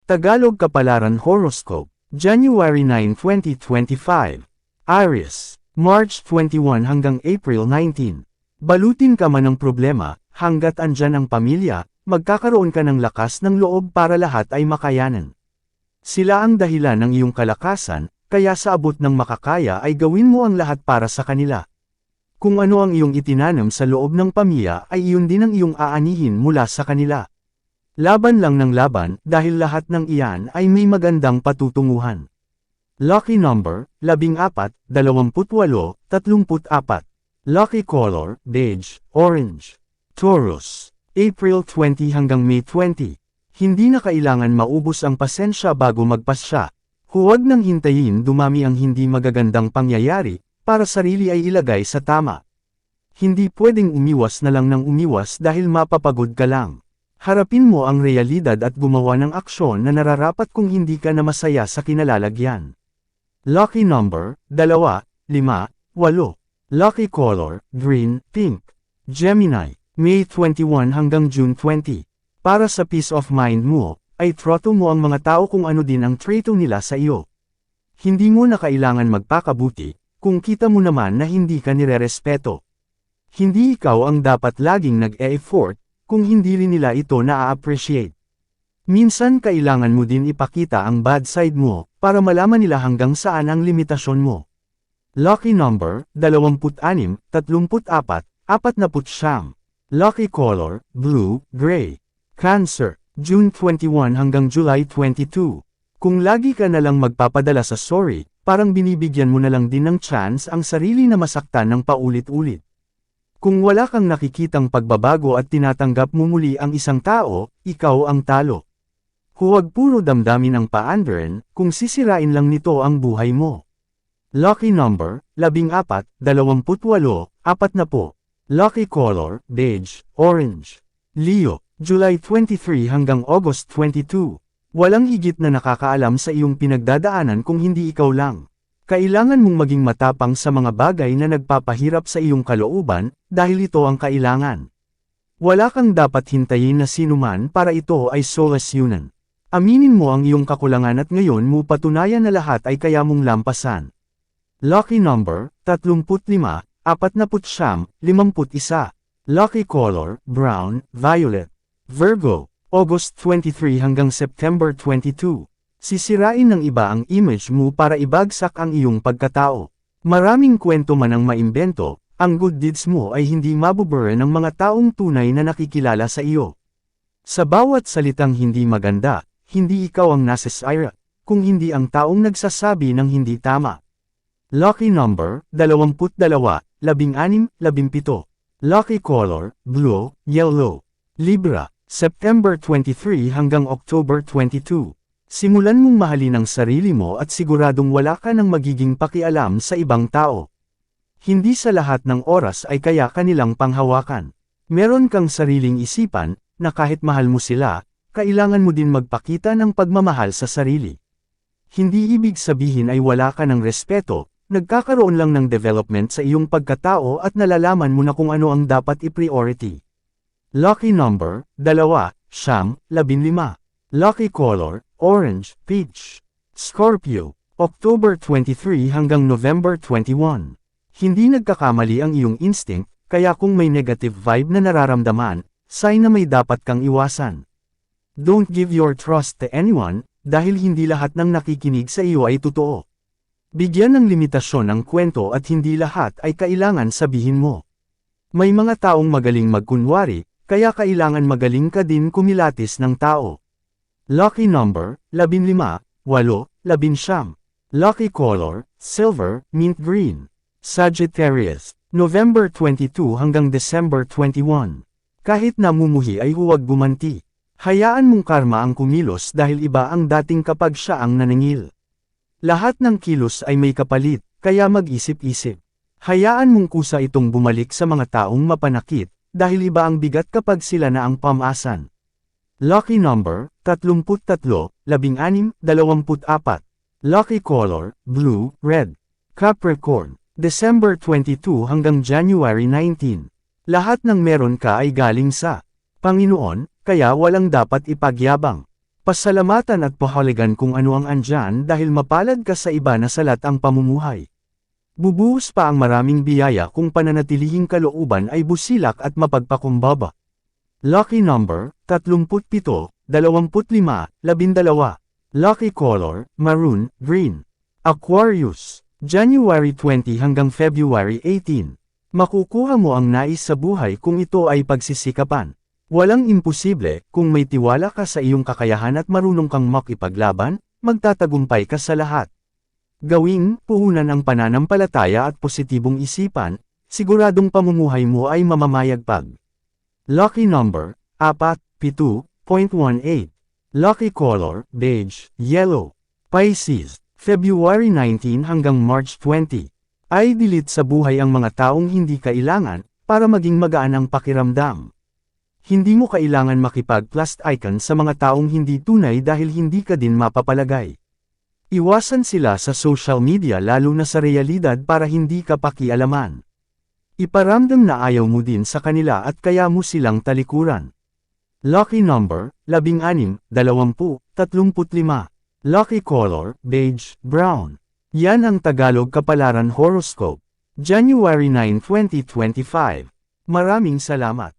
Tagalog Kapalaran Horoscope, January 9, 2025. Aries, March 21 hanggang April 19. Balutin ka man ng problema, hanggat andyan ang pamilya, magkakaroon ka ng lakas ng loob para lahat ay makayanan. Sila ang dahilan ng iyong kalakasan, kaya sa abot ng makakaya ay gawin mo ang lahat para sa kanila. Kung ano ang iyong itinanam sa loob ng pamilya ay iyon din ang iyong aanihin mula sa kanila. Laban lang ng laban dahil lahat ng iyan ay may magandang patutunguhan. Lucky number, 14, 28, 34. Lucky color, beige, orange. Taurus, April 20 hanggang May 20. Hindi na kailangan maubos ang pasensya bago magpasya. Huwag nang hintayin dumami ang hindi magagandang pangyayari, para sarili ay ilagay sa tama. Hindi pwedeng umiwas na lang ng umiwas dahil mapapagod ka lang. Harapin mo ang realidad at gumawa ng aksyon na nararapat kung hindi ka na masaya sa kinalalagyan. Lucky number, 2, 5, 8. Lucky color, green, pink. Gemini, May 21 hanggang June 20. Para sa peace of mind mo, ay troto mo ang mga tao kung ano din ang traito nila sa iyo. Hindi mo na kailangan magpakabuti, kung kita mo naman na hindi ka nirerespeto. Hindi ikaw ang dapat laging nag-e-effort, kung hindi rin nila ito na-appreciate. Minsan kailangan mo din ipakita ang bad side mo, para malaman nila hanggang saan ang limitasyon mo. Lucky number, 26, 34, 49. Lucky color, blue, gray. Cancer, June 21 hanggang July 22. Kung lagi ka na lang magpapadala sa sorry, parang binibigyan mo na lang din ng chance ang sarili na masaktan ng paulit-ulit. Kung wala kang nakikitang pagbabago at tinatanggap mo muli ang isang tao, ikaw ang talo. Huwag puro damdamin ang paandrin, kung sisirain lang nito ang buhay mo. Lucky number, 14, 28, 40. Lucky color, beige, orange. Leo, July 23 hanggang August 22. Walang higit na nakakaalam sa iyong pinagdadaanan kung hindi ikaw lang. Kailangan mong maging matapang sa mga bagay na nagpapahirap sa iyong kalooban, dahil ito ang kailangan. Wala kang dapat hintayin na sinuman para ito ay solusyonan. Aminin mo ang iyong kakulangan at ngayon mo patunayan na lahat ay kaya mong lampasan. Lucky number, 35, 49, 51. Lucky color, brown, violet. Virgo, August 23 hanggang September 22. Sisirain ng iba ang image mo para ibagsak ang iyong pagkatao. Maraming kwento man ang maimbento, ang good deeds mo ay hindi mabubura ng mga taong tunay na nakikilala sa iyo. Sa bawat salitang hindi maganda, hindi ikaw ang nasisira, kung hindi ang taong nagsasabi ng hindi tama. Lucky number, 22, 16, 17. Lucky color, blue, yellow. Libra, September 23 hanggang October 22. Simulan mong mahalin ang sarili mo at siguradong wala ka ng magiging pakialam sa ibang tao. Hindi sa lahat ng oras ay kaya kanilang panghawakan. Meron kang sariling isipan, na kahit mahal mo sila, kailangan mo din magpakita ng pagmamahal sa sarili. Hindi ibig sabihin ay wala ka ng respeto, nagkakaroon lang ng development sa iyong pagkatao at nalalaman mo na kung ano ang dapat i-priority. Lucky number, 2, 9, 15. Lucky color, orange, peach. Scorpio, October 23 hanggang November 21. Hindi nagkakamali ang iyong instinct, kaya kung may negative vibe na nararamdaman, sign na may dapat kang iwasan. Don't give your trust to anyone, dahil hindi lahat ng nakikinig sa iyo ay totoo. Bigyan ng limitasyon ang kwento at hindi lahat ay kailangan sabihin mo. May mga taong magaling magkunwari, kaya kailangan magaling ka din kumilatis ng tao. Lucky number, 15, 8, 11. Lucky color, silver, mint green. Sagittarius, November 22 hanggang December 21. Kahit namumuhi ay huwag gumanti. Hayaan mong karma ang kumilos dahil iba ang dating kapag siya ang naningil. Lahat ng kilos ay may kapalit, kaya mag-isip-isip. Hayaan mong kusa itong bumalik sa mga taong mapanakit, dahil iba ang bigat kapag sila na ang pamasan. Lucky number, 33, 16, 24. Lucky color, blue, red. Capricorn, December 22 hanggang January 19. Lahat ng meron ka ay galing sa Panginoon, kaya walang dapat ipagyabang. Pasalamatan at pahalagan kung ano ang andyan dahil mapalad ka sa iba na salat ang pamumuhay. Bubuhos pa ang maraming biyaya kung pananatilihing kalooban ay busilak at mapagpakumbaba. Lucky number, 37, 25, 12. Lucky color, maroon, green. Aquarius, January 20 hanggang February 18. Makukuha mo ang nais sa buhay kung ito ay pagsisikapan. Walang imposible, kung may tiwala ka sa iyong kakayahan at marunong kang makipaglaban, magtatagumpay ka sa lahat. Gawing puhunan ang pananampalataya at positibong isipan, siguradong pamumuhay mo ay mamamayagpag. Lucky number, 4, 7.18. Lucky color, beige, yellow. Pisces, February 19 hanggang March 20. Ay dilit sa buhay ang mga taong hindi kailangan, para maging magaan ang pakiramdam. Hindi mo kailangan makipag-plus icon sa mga taong hindi tunay dahil hindi ka din mapapalagay. Iwasan sila sa social media lalo na sa realidad para hindi ka pakialaman. Iparamdam na ayaw mo din sa kanila at kaya mo silang talikuran. Lucky number, 16, 20, 35. Lucky color, beige, brown. Yan ang Tagalog Kapalaran Horoscope. January 9, 2025. Maraming salamat.